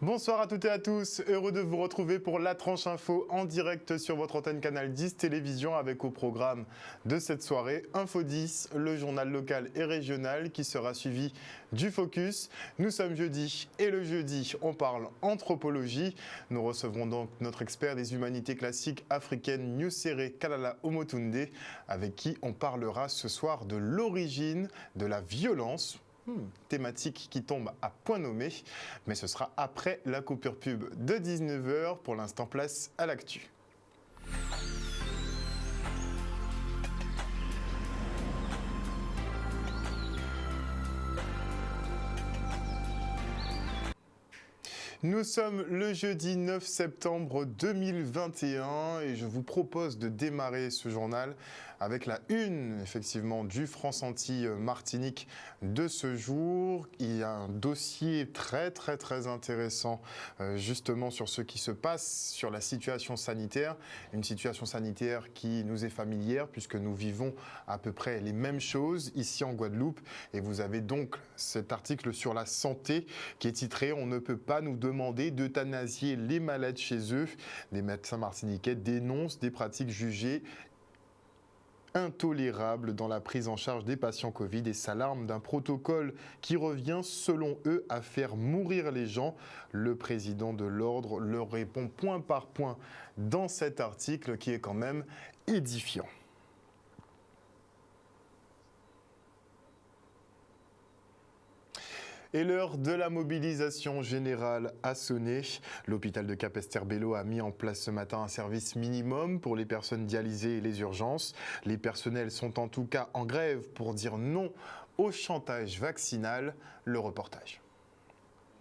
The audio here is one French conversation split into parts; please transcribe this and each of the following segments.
Bonsoir à toutes et à tous, heureux de vous retrouver pour la tranche info en direct sur votre antenne Canal 10 Télévision avec au programme de cette soirée Info 10, le journal local et régional qui sera suivi du Focus. Nous sommes jeudi et le jeudi on parle anthropologie. Nous recevrons donc notre expert des humanités classiques africaines Nusere Kalala Omotunde avec qui on parlera ce soir de l'origine de la violence. Thématique qui tombe à point nommé, mais ce sera après la coupure pub de 19h. Pour l'instant, place à l'actu. Nous sommes le jeudi 9 septembre 2021 et je vous propose de démarrer ce journal avec la une, effectivement, du France Antilles Martinique de ce jour. Il y a un dossier très intéressant justement sur ce qui se passe sur la situation sanitaire. Une situation sanitaire qui nous est familière puisque nous vivons à peu près les mêmes choses ici en Guadeloupe. Et vous avez donc cet article sur la santé qui est titré « On ne peut pas nous demander d'euthanasier les malades chez eux ». Les médecins martiniquais dénoncent des pratiques jugées intolérable dans la prise en charge des patients Covid et s'alarme d'un protocole qui revient, selon eux, à faire mourir les gens. Le président de l'ordre leur répond point par point dans cet article qui est quand même édifiant. Et l'heure de la mobilisation générale a sonné. L'hôpital de Capesterre-Belle-Eau a mis en place ce matin un service minimum pour les personnes dialysées et les urgences. Les personnels sont en tout cas en grève pour dire non au chantage vaccinal. Le reportage.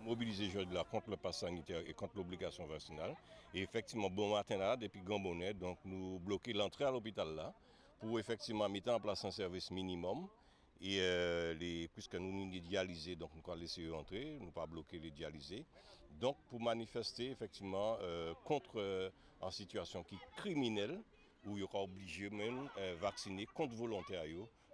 Mobiliser aujourd'hui là contre le pass sanitaire et contre l'obligation vaccinale. Et effectivement, bon matin là, depuis Gambonnet, donc nous bloquons l'entrée à l'hôpital là pour effectivement mettre en place un service minimum. Et puisque nous dialysés, donc nous allons laisser eux entrer, nous pas bloquer les dialysés. Donc pour manifester effectivement contre en situation qui est criminelle, où il y aura obligé même vacciner contre volontaire.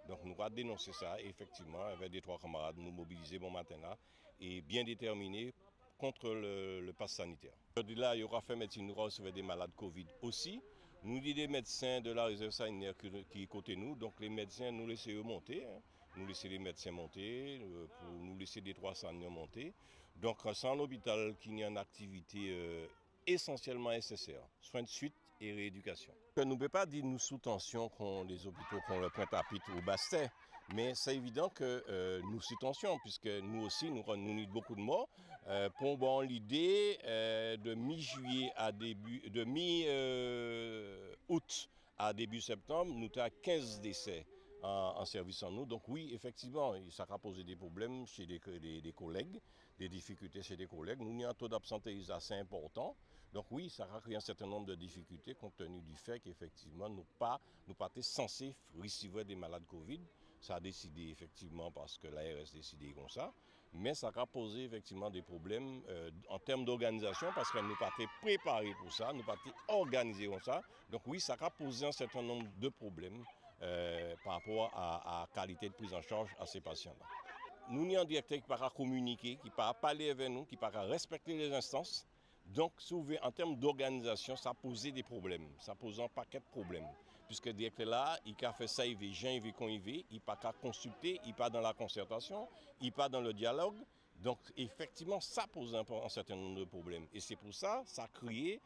Donc nous allons dénoncer ça et effectivement avec des trois camarades nous mobiliser bon matin là et bien déterminés contre le pass sanitaire. Aujourd'hui là, il y aura fait médecine, nous recevons des malades Covid aussi. Nous disons des médecins de la réserve sanitaire qui est côté nous, donc les médecins nous laissent eux monter. Nous laisser les médecins monter, pour nous laisser des 300 monter. Donc sans l'hôpital qui n'y a une activité essentiellement nécessaire, soins de suite et rééducation. Nous ne pouvons pas dire nous sous tension qu'on les hôpitaux qu'on le Pointe-à-Pitre ou Bastet, mais c'est évident que nous sous tension, puisque nous aussi nous avons beaucoup de morts. Pour bon, l'idée de mi-juillet à début, de mi-août à début septembre, nous avons 15 décès en service en nous. Donc oui, effectivement, ça a posé des problèmes chez des collègues, des difficultés chez des collègues. Nous avons un taux d'absentéisme assez important. Donc oui, ça a créé un certain nombre de difficultés compte tenu du fait qu'effectivement, nous pas censés recevoir des malades Covid. Ça a décidé effectivement parce que l'ARS a décidé comme ça. Mais ça a posé effectivement des problèmes en termes d'organisation parce que nous pas été préparés pour ça, nous pas été organisés comme ça. Donc oui, ça a posé un certain nombre de problèmes par rapport à la qualité de prise en charge à ces patients-là. Nous avons un directeur qui ne peut pas communiquer, qui ne peut pas parler avec nous, qui ne peut pas respecter les instances. Donc, en termes d'organisation, ça posait des problèmes. Ça posait un paquet de problèmes. Puisque le directeur là, il a fait ça, il veut, il veut qu'on y veut, il n'a pas consulter, il n'est pas dans la concertation, il n'est pas dans le dialogue. Donc, effectivement, ça pose un certain nombre de problèmes. Et c'est pour ça, ça a créé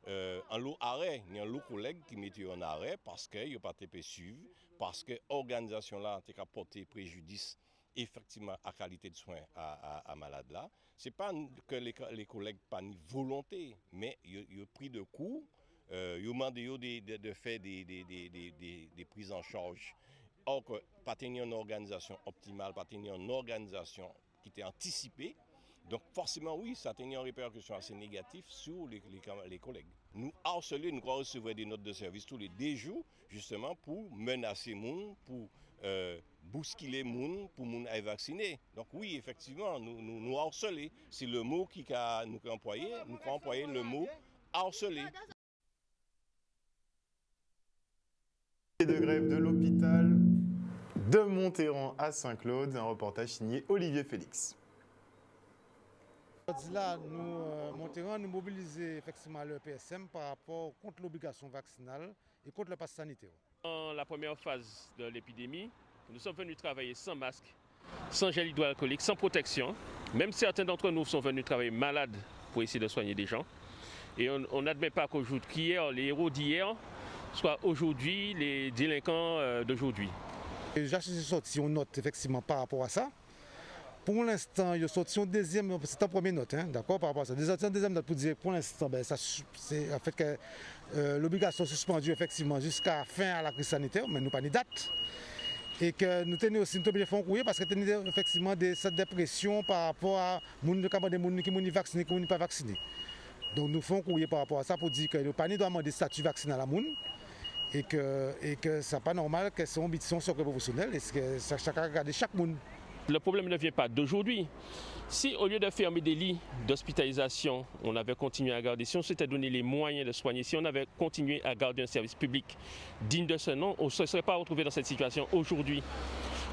un lot arrêt. Il y a un lot de collègues qui mettent en arrêt parce qu'ils n'ont pas été suivis, parce que l'organisation là a porté préjudice effectivement à qualité de soins à malade là. Ce n'est pas que les collègues pas ni volonté, mais ils ont pris de coups, ils ont demandé de faire des prises en charge. Or, pas tenir une organisation optimale, pas tenir une organisation qui était anticipée. Donc forcément, oui, ça a une répercussion assez négative sur les collègues. Nous harceler, nous recevoir des notes de service tous les 2 jours, justement pour menacer les gens, pour bousculer les gens, pour les gens vacciner. Donc oui, effectivement, nous harceler. C'est le mot qui nous a employé, nous avons employé le mot harceler. De grève de l'hôpital de Monterrand à Saint-Claude, un reportage signé Olivier Félix. Là, nous monterons, nous mobiliser effectivement le PSM par rapport contre l'obligation vaccinale et contre le pass sanitaire. Dans la première phase de l'épidémie, nous sommes venus travailler sans masque, sans gel hydroalcoolique, sans protection. Même certains d'entre nous sont venus travailler malades pour essayer de soigner des gens. Et on n'admet pas qu'hier, les héros d'hier soient aujourd'hui les délinquants d'aujourd'hui. J'ai sorti une note effectivement par rapport à ça. Pour l'instant, il y a sorti une deuxième, c'est une première note, d'accord, par rapport à ça. Une deuxième note pour dire pour l'instant, c'est en fait que l'obligation suspendue effectivement jusqu'à fin à la crise sanitaire, mais nous pas de date. Et que nous tenons aussi une faire un courrier parce que nous avons effectivement cette pressions par rapport à des gens qui sont vaccinés, qui ne sont pas vaccinés. Donc nous faisons un courrier par rapport à ça pour dire que le panier doit demander statut vaccinal à la monde. Et que ce n'est pas normal que c'est une ambition sur le professionnel et que chacun regarde chaque monde. Le problème ne vient pas d'aujourd'hui. Si au lieu de fermer des lits d'hospitalisation, on avait continué à garder, si on s'était donné les moyens de soigner, si on avait continué à garder un service public digne de ce nom, on ne se serait pas retrouvé dans cette situation aujourd'hui.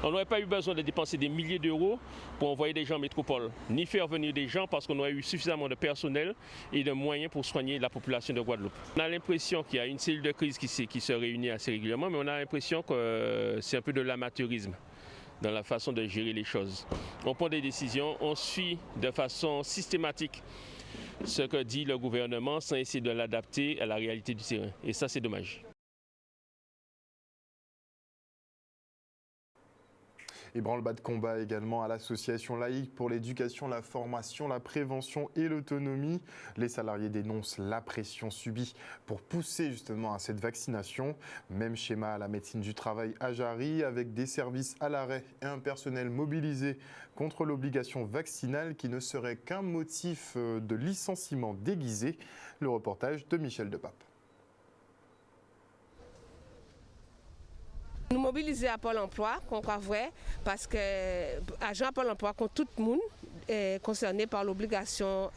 On n'aurait pas eu besoin de dépenser des milliers d'euros pour envoyer des gens en métropole, ni faire venir des gens parce qu'on aurait eu suffisamment de personnel et de moyens pour soigner la population de Guadeloupe. On a l'impression qu'il y a une cellule de crise qui se réunit assez régulièrement, mais on a l'impression que c'est un peu de l'amateurisme dans la façon de gérer les choses. On prend des décisions, on suit de façon systématique ce que dit le gouvernement sans essayer de l'adapter à la réalité du terrain. Et ça, c'est dommage. Et branle-bas de combat également à l'association laïque pour l'éducation, la formation, la prévention et l'autonomie. Les salariés dénoncent la pression subie pour pousser justement à cette vaccination. Même schéma à la médecine du travail à Jarry avec des services à l'arrêt et un personnel mobilisé contre l'obligation vaccinale qui ne serait qu'un motif de licenciement déguisé. Le reportage de Michel Depape. Nous mobiliser à Pôle emploi, qu'on croit vrai, parce que agents à Pôle emploi, contre tout le monde est concerné par l'obligation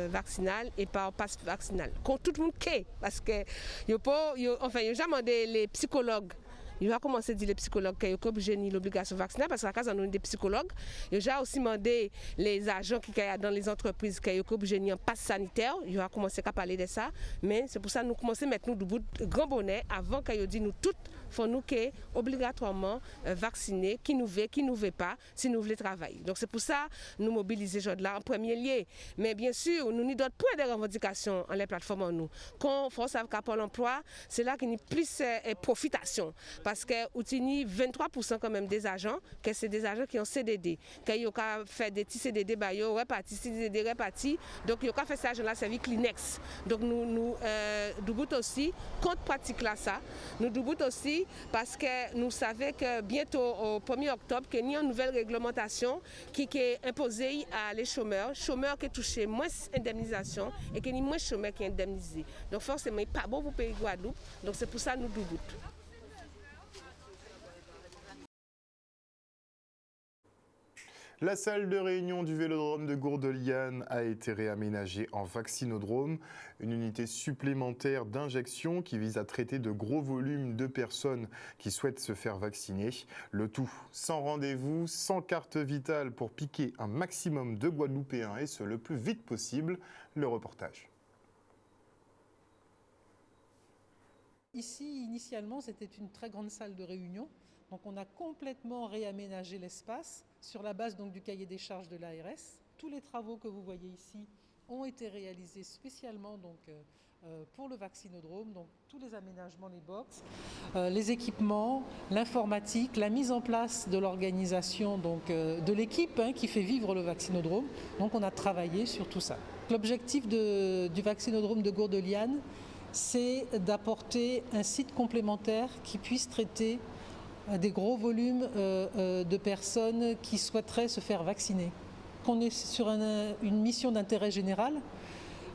vaccinale et par le pass vaccinal. Contre tout le monde, parce que il n'y a jamais les psychologues. Il va commencer à dire les psychologues qui sont obligés de l'obligation vaccinale parce que la case on a des psychologues. Il va aussi demandé les agents qui sont dans les entreprises qui sont obligés de pass sanitaire. Il va commencer à parler de ça. Mais c'est pour ça que nous commençons à mettre nous debout de grand bonnet avant qu'il dit nous toutes faut nous qui obligatoirement vacciner qui nous veut pas si nous voulons travailler. Donc c'est pour ça nous mobiliser aujourd'hui là en premier lieu. Mais bien sûr nous avons d'autres points de revendication en les plateformes en nous. Quand France avec Pôle emploi, c'est là qu'il y a plus profitation. Parce que nous 23% quand même des agents, que c'est des agents qui ont CDD. Quand ils ont fait des petits CDD, ils ont réparti, CDD répartis. Donc ils ont fait ces agents-là servi Kleenex. Donc nous doutons aussi, contre pratique là ça, nous doutons aussi parce que nous savons que bientôt au 1er octobre, qu'il y a une nouvelle réglementation qui est imposée à les chômeurs qui touchent moins d'indemnisation et qu'il y a moins de chômeurs qui sont indemnisés. Donc forcément, ce n'est pas bon pour le pays Guadeloupe. Donc c'est pour ça que nous doutons. La salle de réunion du vélodrome de Gourdeliane a été réaménagée en vaccinodrome, une unité supplémentaire d'injection qui vise à traiter de gros volumes de personnes qui souhaitent se faire vacciner. Le tout sans rendez-vous, sans carte vitale pour piquer un maximum de Guadeloupéens et ce le plus vite possible. Le reportage. Ici, initialement, c'était une très grande salle de réunion. Donc on a complètement réaménagé l'espace sur la base donc, du cahier des charges de l'ARS. Tous les travaux que vous voyez ici ont été réalisés spécialement donc, pour le vaccinodrome. Donc tous les aménagements, les box, les équipements, l'informatique, la mise en place de l'organisation donc, de l'équipe qui fait vivre le vaccinodrome. Donc on a travaillé sur tout ça. L'objectif du vaccinodrome de Gourdeliane, c'est d'apporter un site complémentaire qui puisse traiter des gros volumes de personnes qui souhaiteraient se faire vacciner. On est sur une mission d'intérêt général.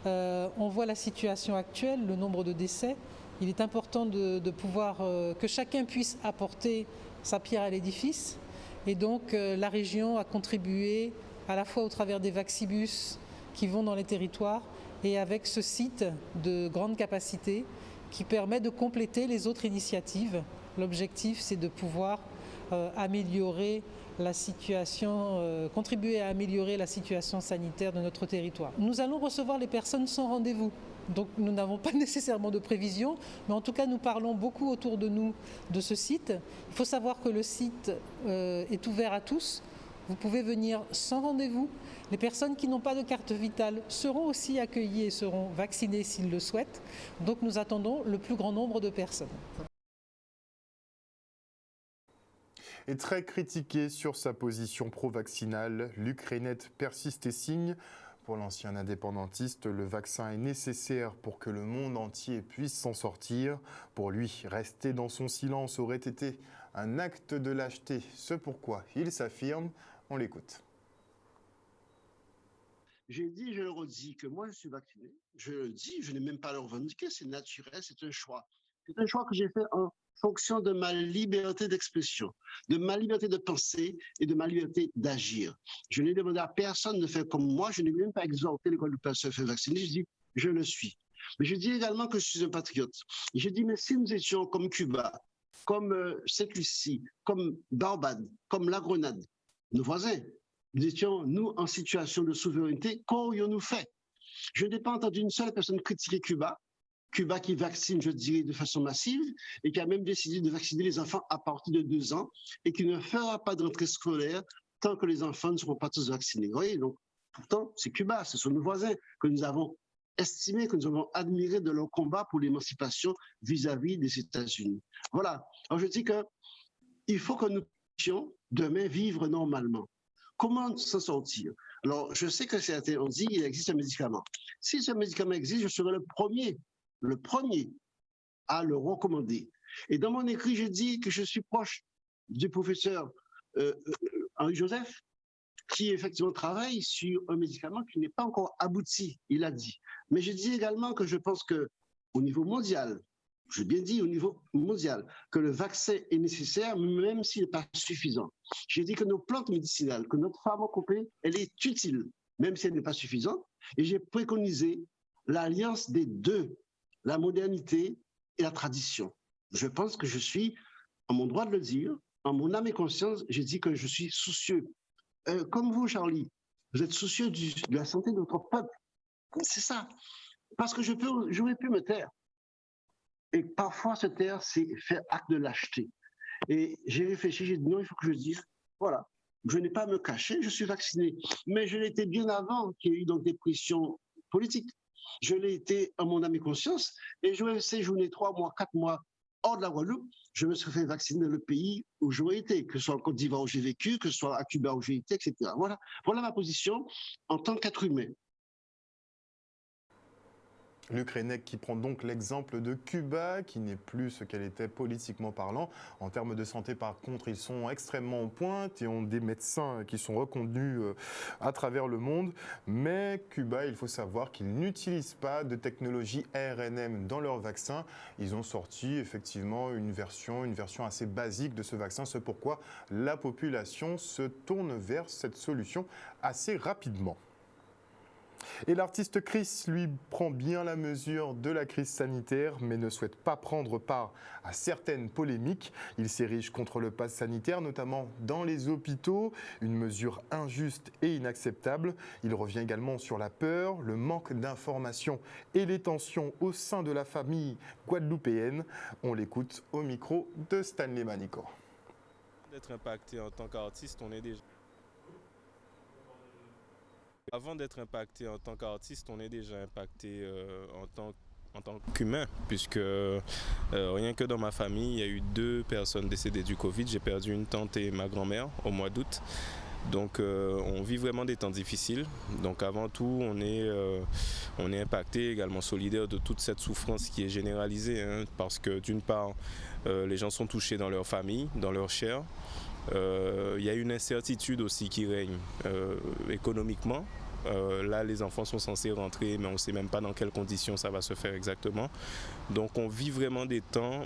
On voit la situation actuelle, le nombre de décès. Il est important de pouvoir que chacun puisse apporter sa pierre à l'édifice. Et donc la région a contribué à la fois au travers des vaccibus qui vont dans les territoires et avec ce site de grande capacité qui permet de compléter les autres initiatives. L'objectif, c'est de pouvoir améliorer la situation, contribuer à améliorer la situation sanitaire de notre territoire. Nous allons recevoir les personnes sans rendez-vous. Donc nous n'avons pas nécessairement de prévision, mais en tout cas nous parlons beaucoup autour de nous de ce site. Il faut savoir que le site est ouvert à tous. Vous pouvez venir sans rendez-vous. Les personnes qui n'ont pas de carte vitale seront aussi accueillies et seront vaccinées s'ils le souhaitent. Donc nous attendons le plus grand nombre de personnes. Et très critiqué sur sa position pro-vaccinale, Luc Reynette persiste et signe. Pour l'ancien indépendantiste, le vaccin est nécessaire pour que le monde entier puisse s'en sortir. Pour lui, rester dans son silence aurait été un acte de lâcheté. Ce pourquoi il s'affirme, on l'écoute. J'ai dit, je le redis, que moi je suis vacciné. Je le dis, je n'ai même pas à le revendiquer, c'est naturel, c'est un choix. C'est un choix que j'ai fait en fonction de ma liberté d'expression, de ma liberté de penser et de ma liberté d'agir. Je n'ai demandé à personne de faire comme moi, je n'ai même pas exhorté les Guadeloupéens à se faire vacciner, je dis, je le suis. Mais je dis également que je suis un patriote. Et je dis, mais si nous étions comme Cuba, comme Sainte-Lucie, comme Barbade, comme la Grenade, nos voisins, nous étions, nous, en situation de souveraineté, qu'aurions-nous fait? Je n'ai pas entendu une seule personne critiquer Cuba. Cuba qui vaccine, je dirais, de façon massive et qui a même décidé de vacciner les enfants à partir de 2 ans et qui ne fera pas de rentrée scolaire tant que les enfants ne seront pas tous vaccinés. Vous voyez, donc, pourtant, c'est Cuba, ce sont nos voisins que nous avons estimés, que nous avons admirés de leur combat pour l'émancipation vis-à-vis des États-Unis. Voilà. Alors, je dis qu'il faut que nous puissions demain vivre normalement. Comment s'en sortir? Alors, je sais que certains ont dit qu'il existe un médicament. Si ce médicament existe, je serai le premier à le recommander. Et dans mon écrit, je dis que je suis proche du professeur Henri Joseph, qui effectivement travaille sur un médicament qui n'est pas encore abouti, il a dit. Mais je dis également que je pense qu'au niveau mondial, j'ai bien dit au niveau mondial, que le vaccin est nécessaire, même s'il n'est pas suffisant. J'ai dit que nos plantes médicinales, que notre pharmacopée, elle est utile, même si elle n'est pas suffisante. Et j'ai préconisé l'alliance des deux, la modernité et la tradition. Je pense que je suis, en mon droit de le dire, en mon âme et conscience, j'ai dit que je suis soucieux. Comme vous, Charlie, vous êtes soucieux de la santé de notre peuple. C'est ça. Parce que j'aurais pu me taire. Et parfois, se taire, c'est faire acte de lâcheté. Et j'ai réfléchi, j'ai dit non, il faut que je dise, voilà, je n'ai pas à me cacher, je suis vacciné. Mais je l'ai été bien avant qu'il y ait eu donc des pressions politiques. Je l'ai été en mon âme et conscience, et j'aurais séjourné 3 mois, 4 mois hors de la Guadeloupe, je me serais fait vacciner dans le pays où j'aurais été, que ce soit en Côte d'Ivoire où j'ai vécu, que ce soit à Cuba où j'ai été, etc. Voilà ma position en tant qu'être humain. Luc Reynette qui prend donc l'exemple de Cuba, qui n'est plus ce qu'elle était politiquement parlant. En termes de santé, par contre, ils sont extrêmement en pointe et ont des médecins qui sont reconnus à travers le monde. Mais Cuba, il faut savoir qu'ils n'utilisent pas de technologie ARNM dans leur vaccin. Ils ont sorti effectivement une version assez basique de ce vaccin. C'est pourquoi la population se tourne vers cette solution assez rapidement. Et l'artiste Chris, lui, prend bien la mesure de la crise sanitaire, mais ne souhaite pas prendre part à certaines polémiques. Il s'érige contre le pass sanitaire, notamment dans les hôpitaux, une mesure injuste et inacceptable. Il revient également sur la peur, le manque d'informations et les tensions au sein de la famille guadeloupéenne. On l'écoute au micro de Stanley Manico. D'être impacté en tant qu'artiste, on est déjà... Avant d'être impacté en tant qu'artiste, on est déjà impacté en tant qu'humain, puisque rien que dans ma famille, il y a eu 2 personnes décédées du Covid. J'ai perdu une tante et ma grand-mère au mois d'août. Donc on vit vraiment des temps difficiles. Donc avant tout, on est impacté, également solidaire de toute cette souffrance qui est généralisée, hein, parce que d'une part, les gens sont touchés dans leur famille, dans leur chair. Il y a une incertitude aussi qui règne économiquement. Là, les enfants sont censés rentrer, mais on ne sait même pas dans quelles conditions ça va se faire exactement. Donc on vit vraiment des temps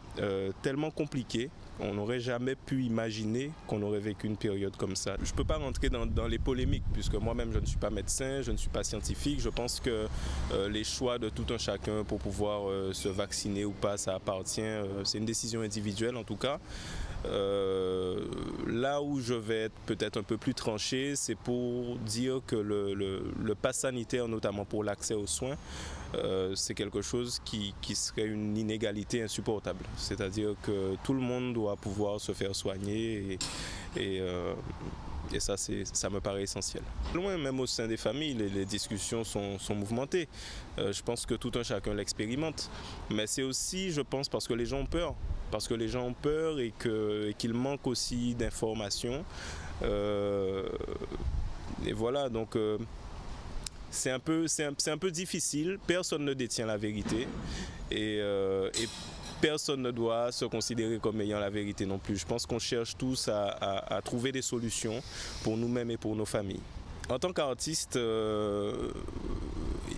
tellement compliqués. On n'aurait jamais pu imaginer qu'on aurait vécu une période comme ça. Je ne peux pas rentrer dans les polémiques, puisque moi-même je ne suis pas médecin, je ne suis pas scientifique. Je pense que les choix de tout un chacun pour pouvoir se vacciner ou pas, ça appartient, c'est une décision individuelle en tout cas. Là où je vais être peut-être un peu plus tranché, c'est pour dire que le pass sanitaire, notamment pour l'accès aux soins, c'est quelque chose qui serait une inégalité insupportable. C'est-à-dire que tout le monde doit pouvoir se faire soigner et ça, ça me paraît essentiel. Loin, même au sein des familles, les discussions sont mouvementées. Je pense que tout un chacun l'expérimente. Mais c'est aussi, je pense, parce que les gens ont peur. Parce que les gens ont peur et qu'il manque aussi d'informations. Et voilà, donc c'est un peu difficile. Personne ne détient la vérité. Et personne ne doit se considérer comme ayant la vérité non plus. Je pense qu'on cherche tous à trouver des solutions pour nous-mêmes et pour nos familles. En tant qu'artiste,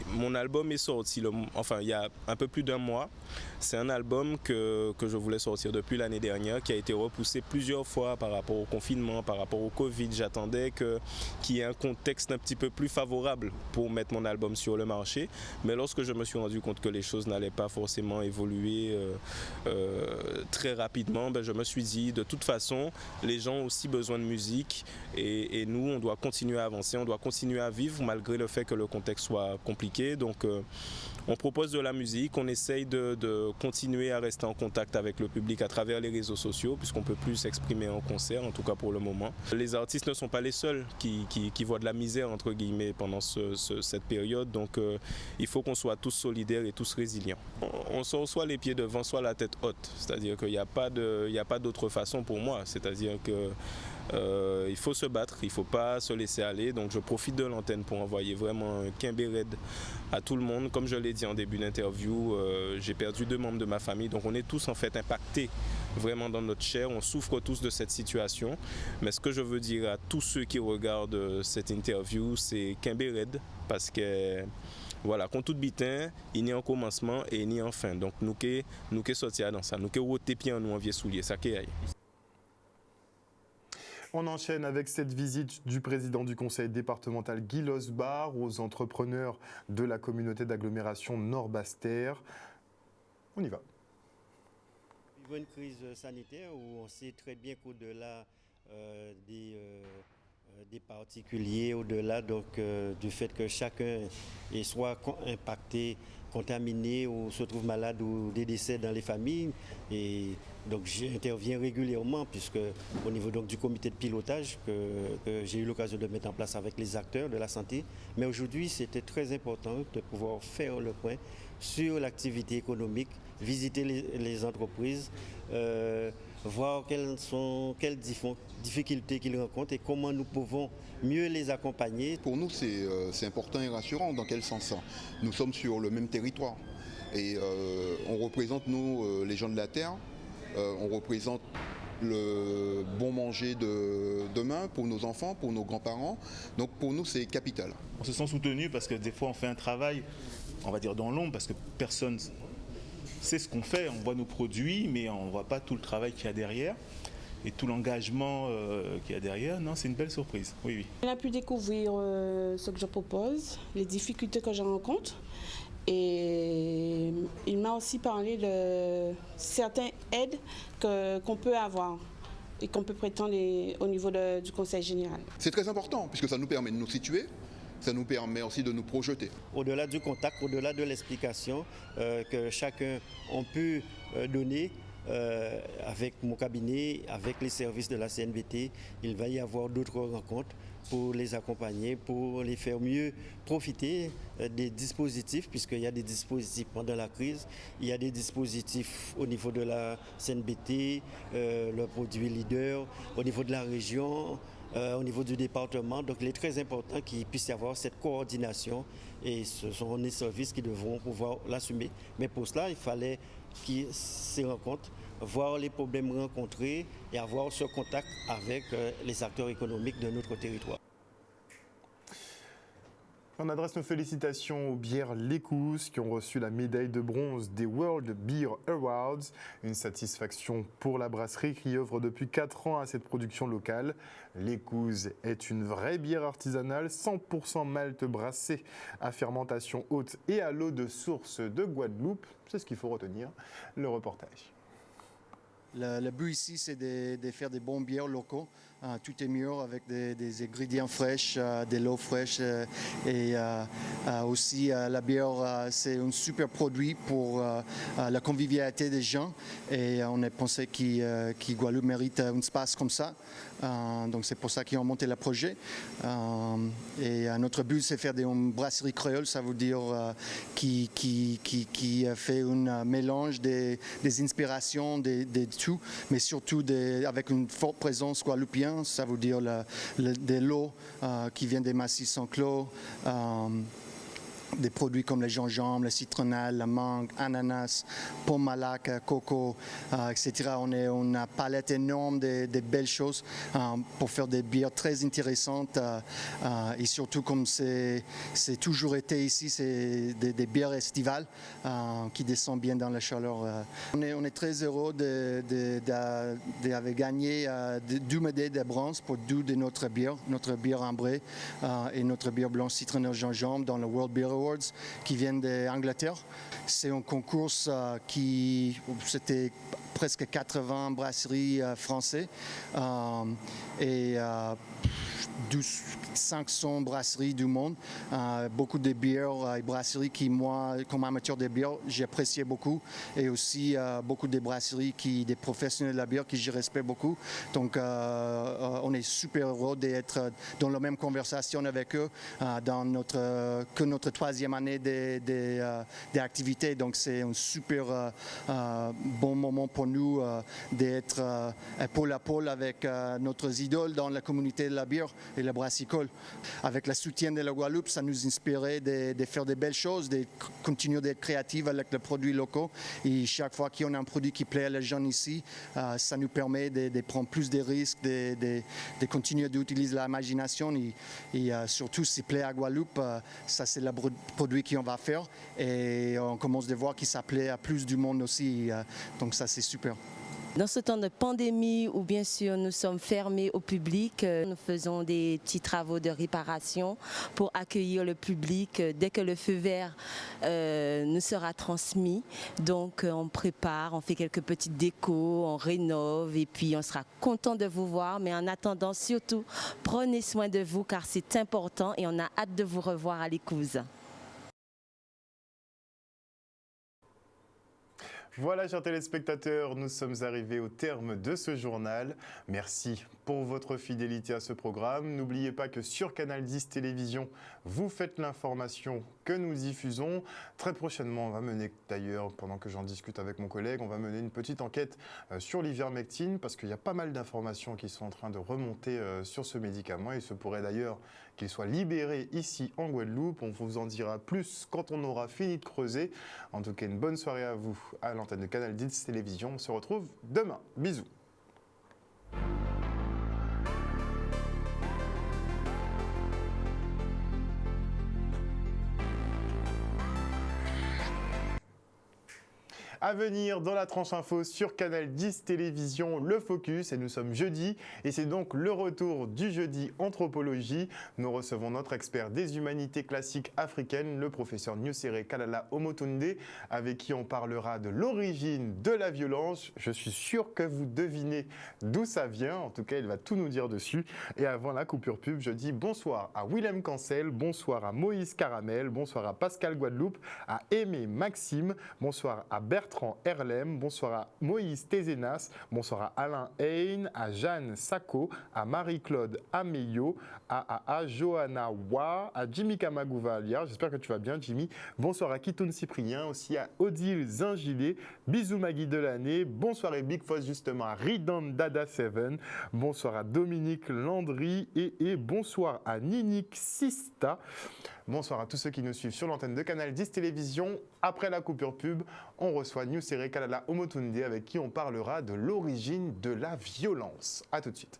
mon album est sorti il y a un peu plus d'un mois. C'est un album que je voulais sortir depuis l'année dernière, qui a été repoussé plusieurs fois par rapport au confinement, par rapport au Covid. J'attendais qu'il y ait un contexte un petit peu plus favorable pour mettre mon album sur le marché. Mais lorsque je me suis rendu compte que les choses n'allaient pas forcément évoluer très rapidement, je me suis dit, de toute façon, les gens ont aussi besoin de musique et nous, on doit continuer à avancer, on doit continuer à vivre malgré le fait que le contexte soit compliqué. Donc, on propose de la musique, on essaye de continuer à rester en contact avec le public à travers les réseaux sociaux, puisqu'on ne peut plus s'exprimer en concert, en tout cas pour le moment. Les artistes ne sont pas les seuls qui voient de la misère, entre guillemets, pendant cette période. Donc, il faut qu'on soit tous solidaires et tous résilients. On sort soit les pieds devant, soit la tête haute. C'est-à-dire qu'il n'y a pas d'autre façon pour moi. C'est-à-dire que il faut se battre, il ne faut pas se laisser aller. Donc je profite de l'antenne pour envoyer vraiment un quinbé raide à tout le monde. Comme je l'ai dit en début d'interview, j'ai perdu 2 membres de ma famille. Donc on est tous en fait impactés vraiment dans notre chair. On souffre tous de cette situation. Mais ce que je veux dire à tous ceux qui regardent cette interview, c'est quinbé raide, parce que voilà, contre tout bitin, il n'y a un commencement et il n'y a un fin. Donc nous qui sortir dans ça, nous qui roter pied en nous en vieux soulier, ça qui est. On enchaîne avec cette visite du président du conseil départemental Guy Losbar aux entrepreneurs de la communauté d'agglomération Nord-Basse-Terre. On y va. Nous vivons une crise sanitaire où on sait très bien qu'au-delà des particuliers, au-delà du fait que chacun est soit impacté, contaminé ou se trouve malade ou des décès dans les familles. Et donc j'interviens régulièrement puisque au niveau du comité de pilotage que j'ai eu l'occasion de mettre en place avec les acteurs de la santé. Mais aujourd'hui, c'était très important de pouvoir faire le point sur l'activité économique, visiter les entreprises, voir quelles difficultés qu'ils rencontrent et comment nous pouvons mieux les accompagner. Pour nous, c'est important et rassurant. Dans quel sens? Nous sommes sur le même territoire et on représente, nous, les gens de la terre. On représente le bon manger de demain pour nos enfants, pour nos grands-parents. Donc pour nous, c'est capital. On se sent soutenu parce que des fois, on fait un travail, on va dire dans l'ombre, parce que personne sait ce qu'on fait. On voit nos produits, mais on ne voit pas tout le travail qu'il y a derrière. Et tout l'engagement qu'il y a derrière, non, c'est une belle surprise. Oui, oui. On a pu découvrir ce que je propose, les difficultés que je rencontre. Et il m'a aussi parlé de certaines aides qu'on peut avoir et qu'on peut prétendre au niveau du Conseil général. C'est très important puisque ça nous permet de nous situer, ça nous permet aussi de nous projeter. Au-delà du contact, au-delà de l'explication que chacun a pu donner, avec mon cabinet, avec les services de la CNBT, il va y avoir d'autres rencontres pour les accompagner, pour les faire mieux profiter des dispositifs, puisqu'il y a des dispositifs pendant la crise, il y a des dispositifs au niveau de la CNBT, le produit leader, au niveau de la région, au niveau du département. Donc il est très important qu'il puisse y avoir cette coordination et ce sont les services qui devront pouvoir l'assumer. Mais pour cela, il fallait qu'il se rencontre, voir les problèmes rencontrés et avoir ce contact avec les acteurs économiques de notre territoire. On adresse nos félicitations aux bières L'Écouse qui ont reçu la médaille de bronze des World Beer Awards. Une satisfaction pour la brasserie qui œuvre depuis 4 ans à cette production locale. L'Écouse est une vraie bière artisanale, 100% malt brassé à fermentation haute et à l'eau de source de Guadeloupe. C'est ce qu'il faut retenir. Le reportage. Le but ici, c'est de faire des bons bières locaux. Tout est mieux avec des ingrédients fraîches, de l'eau fraîche et aussi la bière, c'est un super produit pour la convivialité des gens et on a pensé que Guadeloupe mérite un espace comme ça. Donc c'est pour ça qu'ils ont monté le projet. Et notre but, c'est faire une brasserie créole, ça veut dire qui fait un mélange des inspirations, des tout, mais surtout avec une forte présence guadeloupéenne. Ça veut dire de l'eau qui vient des massifs sans clos, des produits comme le gingembre, le citronnelle, la mangue, ananas, pomme malac, coco, etc. On a une palette énorme de belles choses pour faire des bières très intéressantes et surtout comme c'est toujours été ici, c'est des bières estivales qui descendent bien dans la chaleur. On est très heureux d'avoir gagné 2 médailles de bronze pour 2 de notre bière ambrée et notre bière blanche citronnelle gingembre dans le World Beer Awards qui viennent d'Angleterre. C'est un concours c'était presque 80 brasseries françaises et 500 brasseries du monde, beaucoup de bières et brasseries qui, moi, comme amateur de bière, j'appréciais beaucoup, et aussi beaucoup de brasseries, des professionnels de la bière qui je respecte beaucoup. Donc, on est super heureux d'être dans la même conversation avec eux dans notre 3e année d'activité. Donc, c'est un super bon moment pour nous d'être pôle à pôle avec notre idole dans la communauté de la bière et la brassicole. Avec le soutien de la Guadeloupe, ça nous inspirait de faire des belles choses, de continuer d'être créatifs avec les produits locaux. Et chaque fois qu'on a un produit qui plaît à les gens ici, ça nous permet de prendre plus de risques, de continuer d'utiliser l'imagination et surtout s'il plaît à Guadeloupe, ça c'est le produit qu'on va faire et on commence de voir qu'il ça plaît à plus du monde aussi. Donc ça c'est super. Dans ce temps de pandémie où bien sûr nous sommes fermés au public, nous faisons des petits travaux de réparation pour accueillir le public dès que le feu vert nous sera transmis. Donc on prépare, on fait quelques petites décos, on rénove et puis on sera content de vous voir. Mais en attendant surtout, prenez soin de vous car c'est important et on a hâte de vous revoir à l'Écouse. Voilà, chers téléspectateurs, nous sommes arrivés au terme de ce journal. Merci pour votre fidélité à ce programme. N'oubliez pas que sur Canal 10 Télévision, vous faites l'information que nous diffusons. Très prochainement, on va mener, d'ailleurs, pendant que j'en discute avec mon collègue, on va mener une petite enquête sur l'ivermectine parce qu'il y a pas mal d'informations qui sont en train de remonter sur ce médicament. Il se pourrait d'ailleurs qu'il soit libéré ici en Guadeloupe. On vous en dira plus quand on aura fini de creuser. En tout cas, une bonne soirée à vous à l'antenne de Canal 10 Télévision. On se retrouve demain. Bisous. À venir dans la tranche info sur Canal 10 Télévision, le Focus, et nous sommes jeudi, et c'est donc le retour du jeudi anthropologie. Nous recevons notre expert des humanités classiques africaines, le professeur Nusere Kalala Omotunde, avec qui on parlera de l'origine de la violence. Je suis sûr que vous devinez d'où ça vient, en tout cas il va tout nous dire dessus. Et avant la coupure pub, je dis bonsoir à Willem Cancel, bonsoir à Moïse Caramel, bonsoir à Pascal Guadeloupe, à Aimé Maxime, bonsoir à Bertrand Erlem, bonsoir à Moïse Tézénas, bonsoir à Alain Hain, à Jeanne Sacco, à Marie-Claude Ameyo, à Johanna Wa, à Jimmy Kamagouvalia, j'espère que tu vas bien Jimmy, bonsoir à Kitoun Cyprien, aussi à Odile Zingilé, bisous Maggie Delaney, bonsoir et Big Foss justement à Ridan Dada 7, bonsoir à Dominique Landry et bonsoir à Ninik Sista. Bonsoir à tous ceux qui nous suivent sur l'antenne de Canal 10 Télévision. Après la coupure pub, on reçoit Nusere Kalala Omotunde avec qui on parlera de l'origine de la violence. A tout de suite.